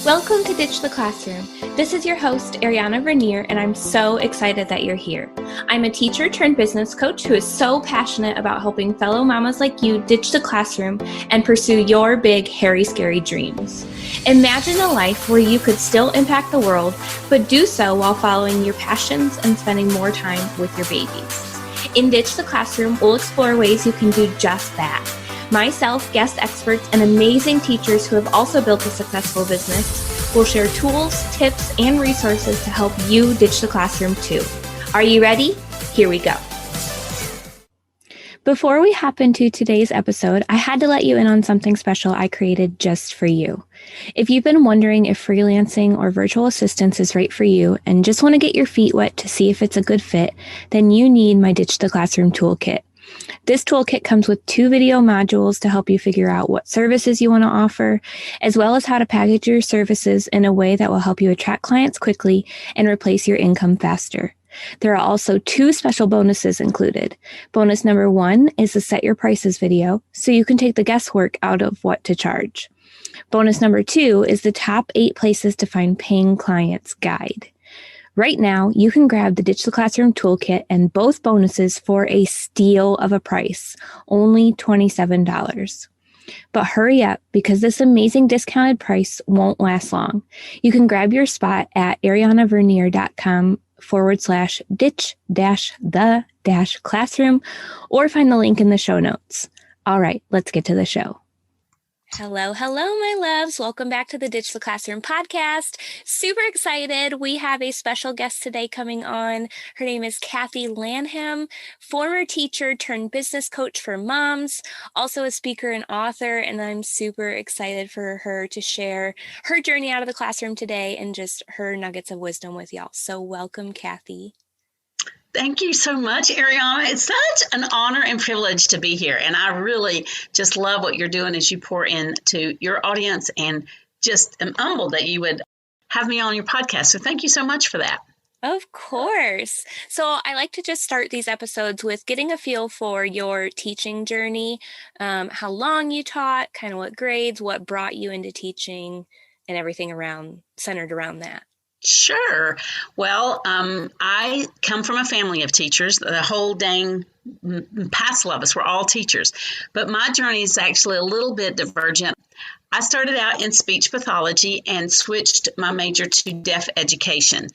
Welcome to Ditch the Classroom. This is your host, Ariana Vernier, and I'm so excited that you're here. I'm a teacher turned business coach who is so passionate about helping fellow mamas like you ditch the classroom and pursue your big, hairy, scary dreams. Imagine a life where you could still impact the world, but do so while following your passions and spending more time with your babies. In Ditch the Classroom, we'll explore ways you can do just that. Myself, guest experts, and amazing teachers who have also built a successful business will share tools, tips, and resources to help you ditch the classroom too. Are you ready? Here we go. Before we hop into today's episode, I had to let you in on something special I created just for you. If you've been wondering if freelancing or virtual assistance is right for you and just want to get your feet wet to see if it's a good fit, then you need my Ditch the Classroom toolkit. This toolkit comes with 2 video modules to help you figure out what services you want to offer, as well as how to package your services in a way that will help you attract clients quickly and replace your income faster. There are also 2 special bonuses included. Bonus number 1 is the Set Your Prices video, so you can take the guesswork out of what to charge. Bonus number 2 is the Top 8 Places to Find Paying Clients guide. Right now, you can grab the Ditch the Classroom toolkit and both bonuses for a steal of a price, only $27. But hurry up, because this amazing discounted price won't last long. You can grab your spot at arianavernier.com/ditch-the-classroom or find the link in the show notes. All right, let's get to the show. Hello, my loves. Welcome back to the Ditch the Classroom podcast. Super excited. We have a special guest today coming on. Her name is Kathy Lanham, former teacher turned business coach for moms, also a speaker and author, and I'm super excited for her to share her journey out of the classroom today and just her nuggets of wisdom with y'all. So welcome, Kathy. Thank you so much, Ariana. It's such an honor and privilege to be here. And I really just love what you're doing as you pour into your audience, and just am humbled that you would have me on your podcast. So thank you so much for that. Of course. So I like to just start these episodes with getting a feel for your teaching journey, how long you taught, kind of what grades, what brought you into teaching, and everything centered around that. Sure. Well, I come from a family of teachers. The whole dang past of us were all teachers. But my journey is actually a little bit divergent. I started out in speech pathology and switched my major to deaf education.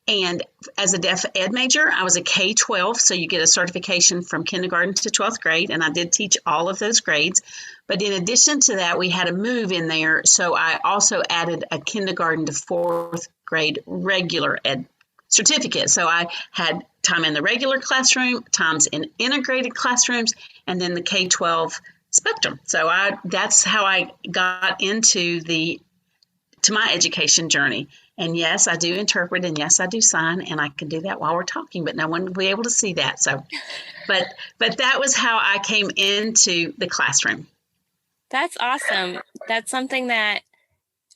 And as a deaf ed major, I was a K-12, so you get a certification from kindergarten to 12th grade, and I did teach all of those grades. But in addition to that, we had a move in there, so I also added a kindergarten to 4th grade regular ed certificate. So I had time in the regular classroom, times in integrated classrooms, and then the K-12 spectrum. So that's how I got into my education journey. And yes, I do interpret, and yes, I do sign, and I can do that while we're talking, but no one will be able to see that. So, but that was how I came into the classroom. That's awesome. That's something that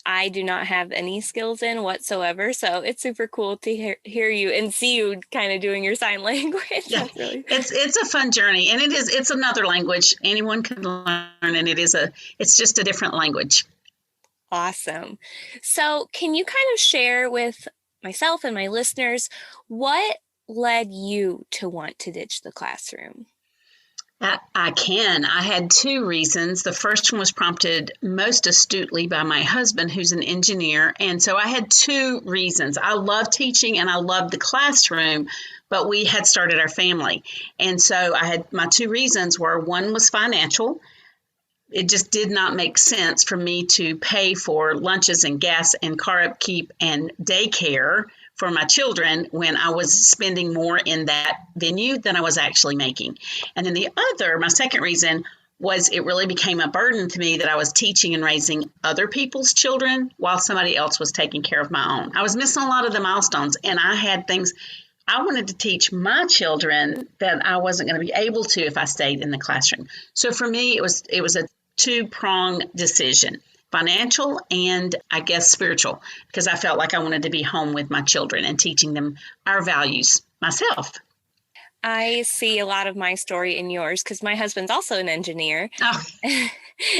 I do not have any skills in whatsoever. So it's super cool to hear you and see you kind of doing your sign language. Yeah, it's a fun journey, and it's another language anyone can learn, and it's just a different language. Awesome. So can you kind of share with myself and my listeners what led you to want to ditch the classroom? I can. I had 2 reasons. The first one was prompted most astutely by my husband, who's an engineer. And so I had 2 reasons. I love teaching and I love the classroom, but we had started our family. And so I had my 2 reasons were, one was financial. It just did not make sense for me to pay for lunches and gas and car upkeep and daycare for my children when I was spending more in that venue than I was actually making. And then my second reason was it really became a burden to me that I was teaching and raising other people's children while somebody else was taking care of my own. I was missing a lot of the milestones, and I had things I wanted to teach my children that I wasn't going to be able to if I stayed in the classroom. So for me, it was a 2-pronged decision. Financial and I guess spiritual, because I felt like I wanted to be home with my children and teaching them our values myself. I see a lot of my story in yours because my husband's also an engineer. Oh,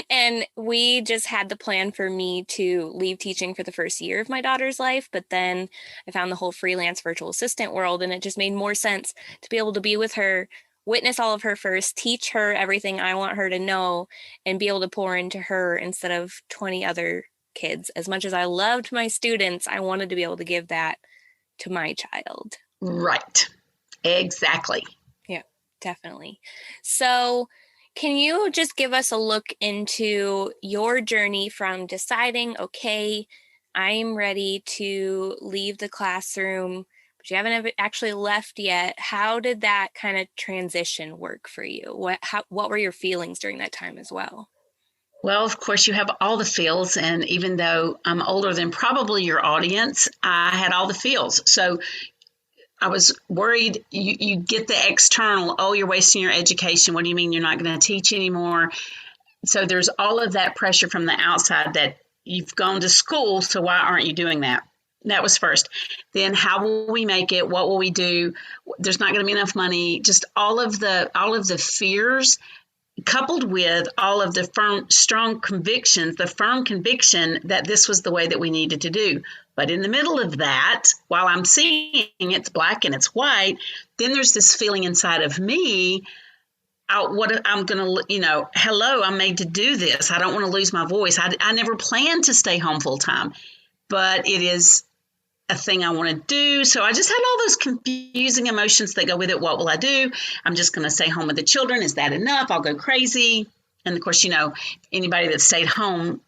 And we just had the plan for me to leave teaching for the first year of my daughter's life. But then I found the whole freelance virtual assistant world, and it just made more sense to be able to be with her, witness all of her first, teach her everything I want her to know, and be able to pour into her instead of 20 other kids. As much as I loved my students, I wanted to be able to give that to my child. right. Exactly. Yeah, definitely. So, can you just give us a look into your journey from deciding, okay, I'm ready to leave the classroom, but you haven't actually left yet? How did that kind of transition work for you? What were your feelings during that time as well? Well, of course, you have all the feels. And even though I'm older than probably your audience, I had all the feels. So I was worried you get the external, oh, you're wasting your education. What do you mean you're not going to teach anymore? So there's all of that pressure from the outside that you've gone to school, so why aren't you doing that? That was first. Then how will we make it? What will we do? There's not going to be enough money. Just all of the fears coupled with all of the strong convictions, the firm conviction that this was the way that we needed to do. But in the middle of that, while I'm seeing it's black and it's white, then there's this feeling inside of me, what I'm going to, hello, I'm made to do this. I don't want to lose my voice. I never planned to stay home full time, but it is a thing I want to do. So I just had all those confusing emotions that go with it. What will I do? I'm just going to stay home with the children. Is that enough? I'll go crazy. And of course, anybody that stayed home,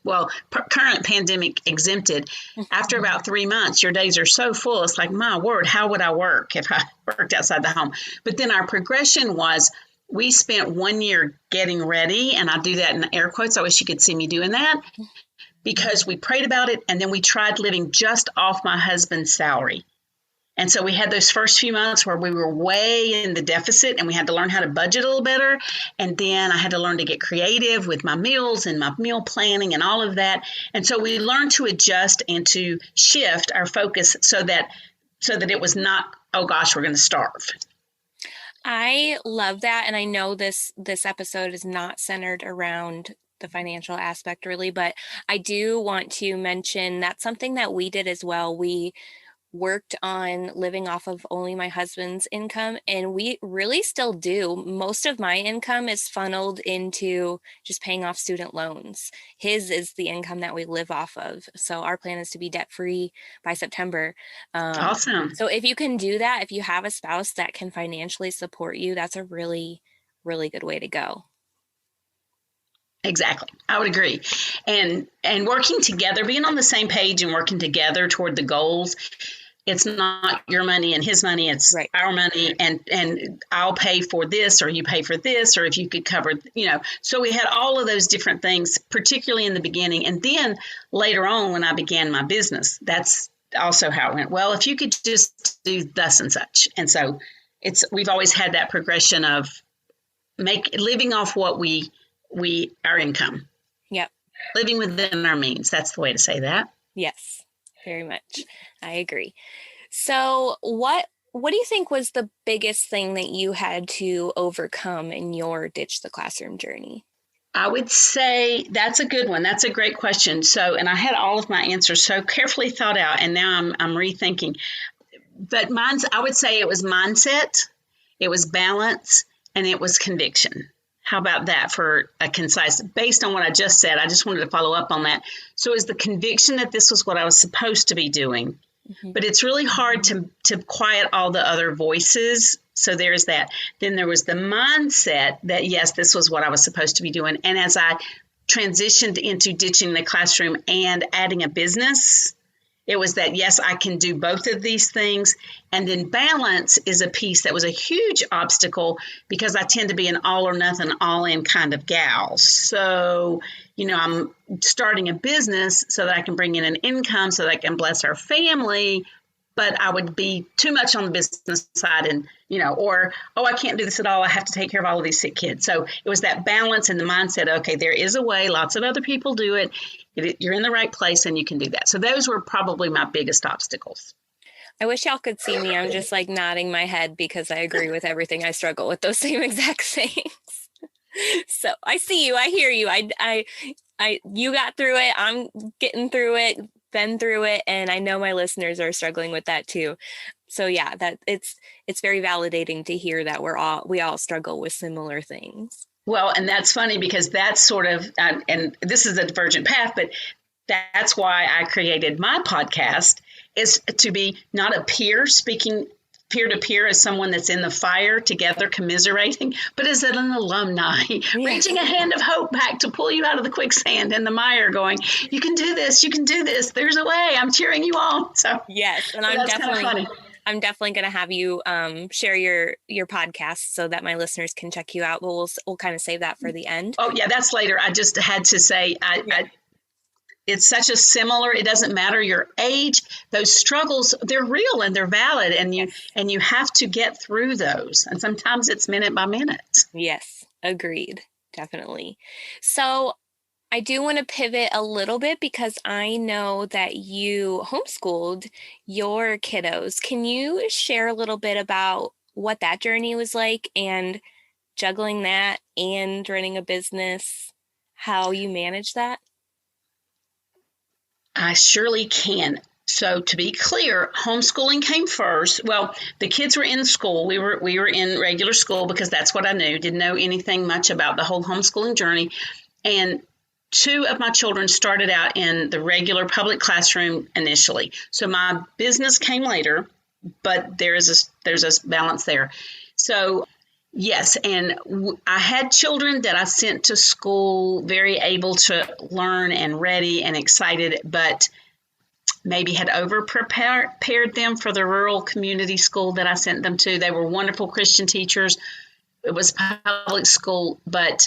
well, current pandemic exempted, after about 3 months, your days are so full. It's like, my word, how would I work if I worked outside the home? But then our progression was we spent 1 year getting ready. And I do that in air quotes. I wish you could see me doing that. Because we prayed about it, and then we tried living just off my husband's salary. And so we had those first few months where we were way in the deficit, and we had to learn how to budget a little better. And then I had to learn to get creative with my meals and my meal planning and all of that. And so we learned to adjust and to shift our focus so that it was not, oh gosh, we're going to starve. I love that. And I know this episode is not centered around the financial aspect really, but I do want to mention that's something that we did as well. We worked on living off of only my husband's income, and we really still do. Most of my income is funneled into just paying off student loans. His is the income that we live off of. So our plan is to be debt free by September. Awesome. So if you can do that, if you have a spouse that can financially support you, that's a really, really good way to go. Exactly. I would agree. And working together, being on the same page and working together toward the goals. It's not your money and his money. It's right. Our money, and I'll pay for this, or you pay for this, or if you could cover, So we had all of those different things, particularly in the beginning. And then later on, when I began my business, that's also how it went. Well, if you could just do thus and such. And so we've always had that progression of living off what our income. Yep. Living within our means. That's the way to say that. Yes, very much. I agree. So what do you think was the biggest thing that you had to overcome in your Ditch the Classroom journey? I would say that's a good one. That's a great question. So, and I had all of my answers so carefully thought out, and now I'm rethinking. But I would say it was mindset, it was balance, and it was conviction. How about that for a concise, based on what I just said? I just wanted to follow up on that. So is the conviction that this was what I was supposed to be doing, but it's really hard to quiet all the other voices. So there's that. Then there was the mindset that, yes, this was what I was supposed to be doing. And as I transitioned into ditching the classroom and adding a business, it was that, yes, I can do both of these things. And then balance is a piece that was a huge obstacle because I tend to be an all or nothing, all in kind of gal. So, I'm starting a business so that I can bring in an income so that I can bless our family. But I would be too much on the business side and, or, oh, I can't do this at all. I have to take care of all of these sick kids. So it was that balance and the mindset, okay, there is a way. Lots of other people do it. You're in the right place and you can do that. So those were probably my biggest obstacles. I wish y'all could see me. I'm just like nodding my head because I agree with everything. I struggle with those same exact things. So I see you. I hear you. You got through it. I'm getting through it, been through it, and I know my listeners are struggling with that too. So yeah, that it's very validating to hear that we all struggle with similar things. Well, and that's funny because that's sort of, and this is a divergent path, but that's why I created my podcast, is to be not a peer speaking peer to peer as someone that's in the fire together commiserating, but as an alumni, reaching a hand of hope back to pull you out of the quicksand and the mire, going, you can do this, you can do this, there's a way, I'm cheering you on. So yes, and I'm definitely going to have you share your podcast so that my listeners can check you out. But we'll kind of save that for the end. Oh yeah, that's later. I just had to say, it's such a similar, it doesn't matter your age, those struggles, they're real and they're valid, and you have to get through those, and sometimes it's minute by minute. Yes, agreed, definitely. So I do want to pivot a little bit because I know that you homeschooled your kiddos. Can you share a little bit about what that journey was like, and juggling that and running a business, how you manage that? I surely can. So to be clear, homeschooling came first. Well, the kids were in school. We were in regular school because that's what I knew. Didn't know anything much about the whole homeschooling journey. And two of my children started out in the regular public classroom initially. So my business came later, but there's a balance there. So yes, and I had children that I sent to school very able to learn and ready and excited, but maybe had over prepared them for the rural community school that I sent them to. They were wonderful Christian teachers. It was public school, but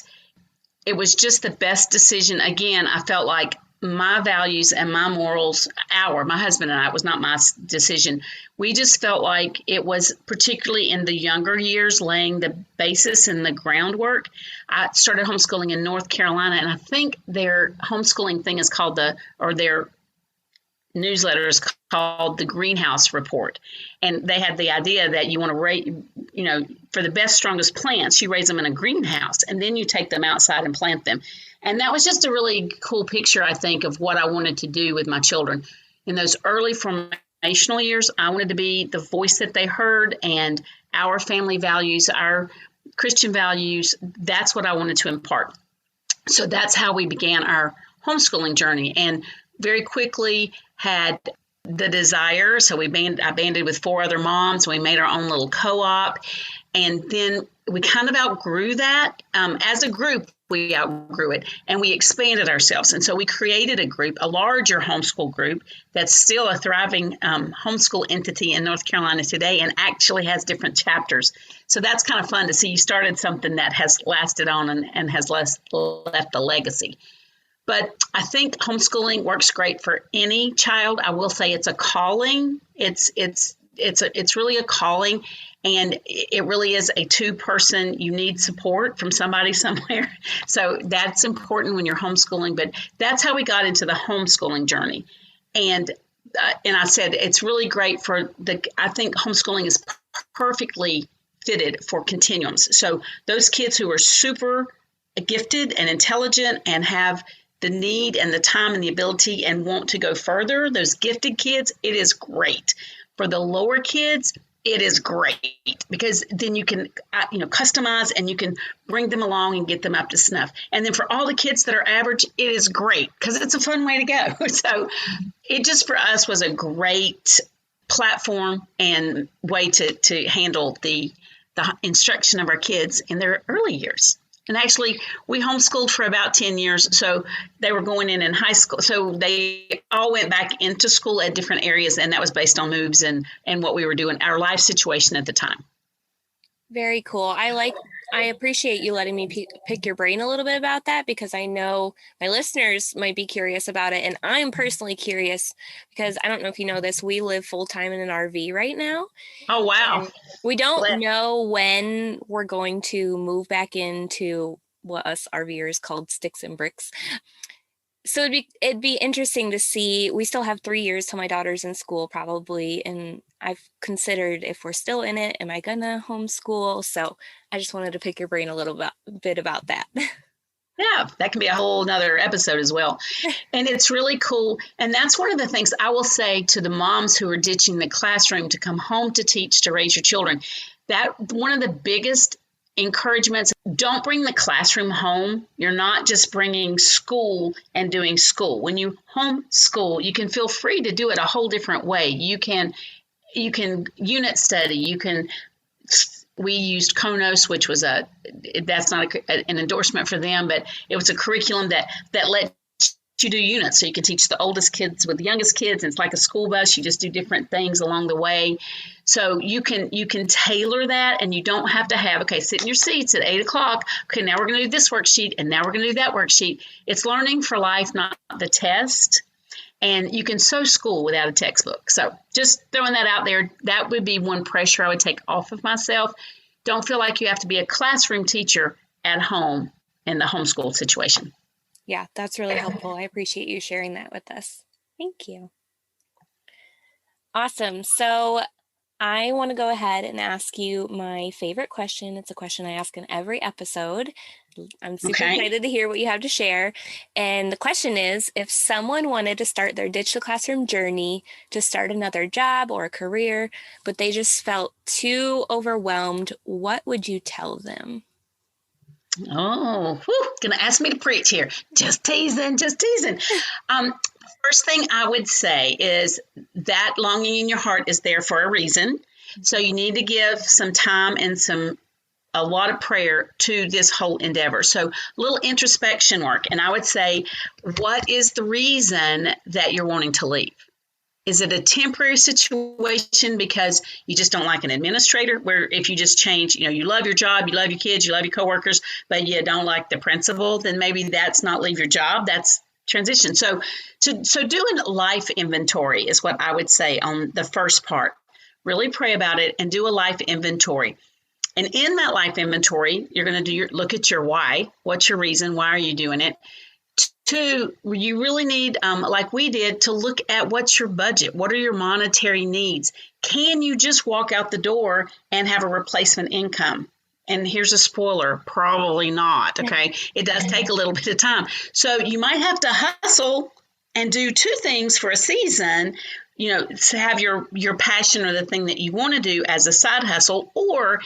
it was just the best decision. Again, I felt like my values and my morals, my husband and I, it was not my decision. We just felt like it was, particularly in the younger years, laying the basis and the groundwork. I started homeschooling in North Carolina, and I think their homeschooling thing is called their newsletter is called the Greenhouse Report. And they had the idea that you want to raise, for the best, strongest plants, you raise them in a greenhouse, and then you take them outside and plant them. And that was just a really cool picture, I think, of what I wanted to do with my children. In those early formational years, I wanted to be the voice that they heard, and our family values, our Christian values, that's what I wanted to impart. So that's how we began our homeschooling journey, and very quickly had the desire. So I banded with 4 other moms. We made our own little co-op, and then we kind of outgrew that. As a group, we outgrew it, and we expanded ourselves. And so we created a larger homeschool group that's still a thriving homeschool entity in North Carolina today, and actually has different chapters. So that's kind of fun to see. You started something that has lasted on and has left a legacy. But I think homeschooling works great for any child. I will say it's a calling. It's really a calling, and it really is a 2-person. You need support from somebody somewhere. So that's important when you're homeschooling. But that's how we got into the homeschooling journey. And I said it's really great I think homeschooling is perfectly fitted for continuums. So those kids who are super gifted and intelligent and have the need and the time and the ability and want to go further, those gifted kids, it is great. For the lower kids, it is great because then you can, customize, and you can bring them along and get them up to snuff. And then for all the kids that are average, it is great because it's a fun way to go. So it just for us was a great platform and way to handle the instruction of our kids in their early years. And actually, we homeschooled for about 10 years. So they were going in high school. So they all went back into school at different areas. And that was based on moves and what we were doing, our life situation at the time. Very cool. I appreciate you letting me pick your brain a little bit about that, because I know my listeners might be curious about it. And I'm personally curious because I don't know if you know this, we live full time in an RV right now. Oh, wow. And we don't know when we're going to move back into what us RVers called sticks and bricks. So it'd be interesting to see. We still have 3 years till my daughter's in school probably, and I've considered if we're still in it, am I gonna homeschool? So I just wanted to pick your brain a little bit about that. Yeah, that can be a whole nother episode as well. And it's really cool. And that's one of the things I will say to the moms who are ditching the classroom to come home to teach, to raise your children. That one of the biggest encouragements, don't bring the classroom home. You're not just bringing school and doing school. When you homeschool, you can feel free to do it a whole different way. You can unit study. We used Konos, which was that's not an endorsement for them, but it was a curriculum that let you do units. So you can teach the oldest kids with the youngest kids, and it's like a school bus. You just do different things along the way. So you can tailor that, and you don't have to have, okay, sit in your seats at 8 o'clock. Okay, now we're going to do this worksheet, and now we're going to do that worksheet. It's learning for life, not the test. And you can so school without a textbook. So just throwing that out there, that would be one pressure I would take off of myself. Don't feel like you have to be a classroom teacher at home in the homeschool situation. Yeah, that's really helpful. I appreciate you sharing that with us. Thank you. Awesome. So I want to go ahead and ask you my favorite question. It's a question I ask in every episode. I'm super excited to hear what you have to share. And the question is, if someone wanted to start their ditch the classroom journey to start another job or a career, but they just felt too overwhelmed, what would you tell them? Oh, gonna ask me to preach here. Just teasing, just teasing. First thing I would say is that longing in your heart is there for a reason. So you need to give some time and a lot of prayer to this whole endeavor. So a little introspection work. And I would say, what is the reason that you're wanting to leave? Is it a temporary situation because you just don't like an administrator, where if you just change, you love your job, you love your kids, you love your coworkers, but you don't like the principal, then maybe that's not leave your job. That's transition. So doing life inventory is what I would say on the first part. Really pray about it and do a life inventory. And in that life inventory, you're going to look at your why. What's your reason? Why are you doing it? Two, you really need, like we did, to look at what's your budget. What are your monetary needs? Can you just walk out the door and have a replacement income? And here's a spoiler, probably not, okay? It does take a little bit of time. So you might have to hustle and do two things for a season, to have your passion or the thing that you want to do as a side hustle. Or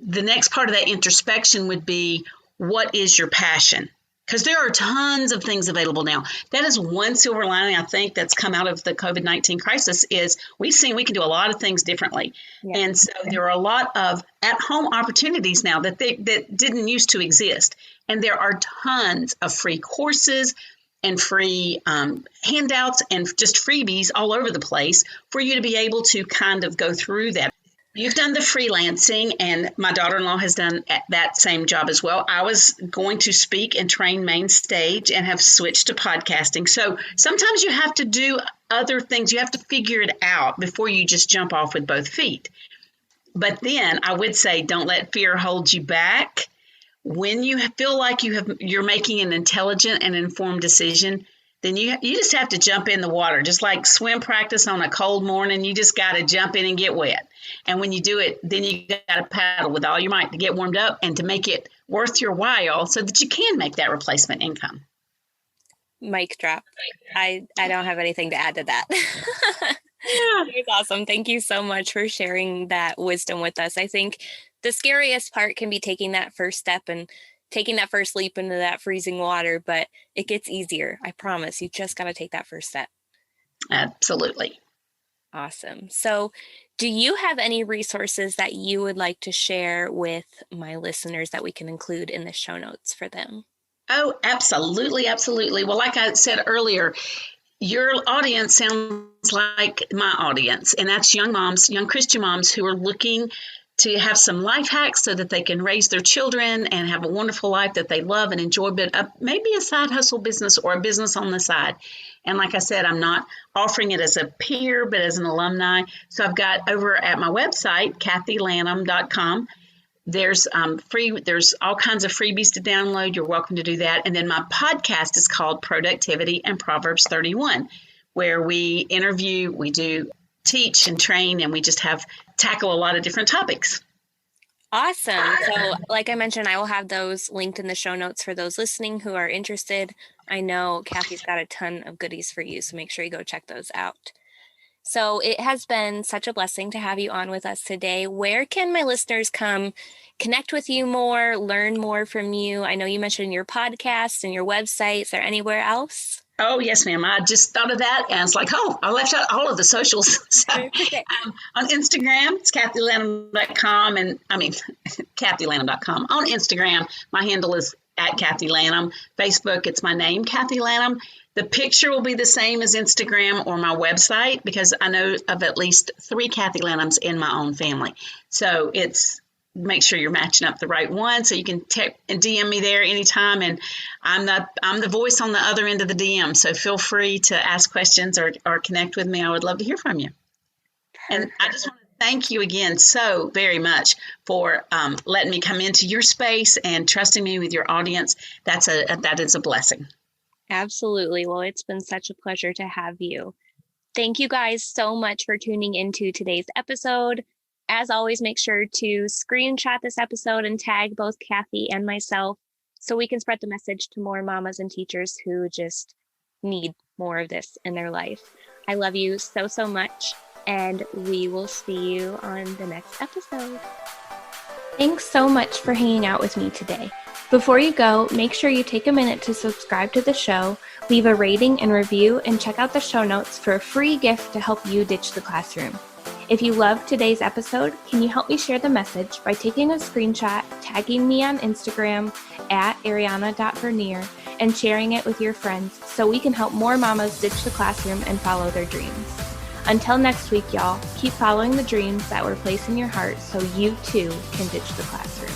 the next part of that introspection would be, what is your passion? Because there are tons of things available now. That is one silver lining, I think, that's come out of the COVID-19 crisis, is we've seen we can do a lot of things differently. Yeah. And so there are a lot of at-home opportunities now that didn't used to exist. And there are tons of free courses and free handouts and just freebies all over the place for you to be able to kind of go through that. You've done the freelancing, and my daughter-in-law has done that same job as well. I was going to speak and train main stage and have switched to podcasting. So sometimes you have to do other things. You have to figure it out before you just jump off with both feet. But then I would say, don't let fear hold you back. When you feel like you're making an intelligent and informed decision, then you just have to jump in the water. Just like swim practice on a cold morning, you just got to jump in and get wet. And when you do it, then you got to paddle with all your might to get warmed up and to make it worth your while so that you can make that replacement income. Mic drop. I don't have anything to add to that. Yeah. It's awesome. Thank you so much for sharing that wisdom with us. I think the scariest part can be taking that first step and taking that first leap into that freezing water, but it gets easier. I promise. You just got to take that first step. Absolutely. Awesome. So do you have any resources that you would like to share with my listeners that we can include in the show notes for them? Oh, absolutely. Absolutely. Well, like I said earlier, your audience sounds like my audience, and that's young moms, young Christian moms who are looking to have some life hacks so that they can raise their children and have a wonderful life that they love and enjoy, but maybe a side hustle business or a business on the side. And like I said, I'm not offering it as a peer, but as an alumni. So I've got over at my website, kathylanham.com, There's there's all kinds of freebies to download. You're welcome to do that. And then my podcast is called Productivity and Proverbs 31, where we interview, we do teach and train, and we just tackle a lot of different topics. Awesome. So like I mentioned, I will have those linked in the show notes for those listening who are interested. I know Kathy's got a ton of goodies for you, so make sure you go check those out. So it has been such a blessing to have you on with us today. Where can my listeners come connect with you more, learn more from you? I know you mentioned your podcast and your website. Is there anywhere else? Oh, yes, ma'am. I just thought of that, and it's like, I left out all of the socials. So, on Instagram, it's kathylanham.com, and kathylanham.com. On Instagram, my handle is at Kathy Lanham. Facebook, it's my name, Kathy Lanham. The picture will be the same as Instagram or my website, because I know of at least 3 Kathy Lanhams in my own family. So make sure you're matching up the right one, so you can DM me there anytime, and I'm the voice on the other end of the DM, so feel free to ask questions or connect with me. I would love to hear from you. And I just want to thank you again so very much for letting me come into your space and trusting me with your audience. That is a blessing. Absolutely. Well, it's been such a pleasure to have you. Thank you guys so much for tuning into today's episode. As always, make sure to screenshot this episode and tag both Kathy and myself so we can spread the message to more mamas and teachers who just need more of this in their life. I love you so, so much, and we will see you on the next episode. Thanks so much for hanging out with me today. Before you go, make sure you take a minute to subscribe to the show, leave a rating and review, and check out the show notes for a free gift to help you ditch the classroom. If you loved today's episode, can you help me share the message by taking a screenshot, tagging me on Instagram at ariana.vernier, and sharing it with your friends so we can help more mamas ditch the classroom and follow their dreams. Until next week, y'all, keep following the dreams that were placed in your heart so you too can ditch the classroom.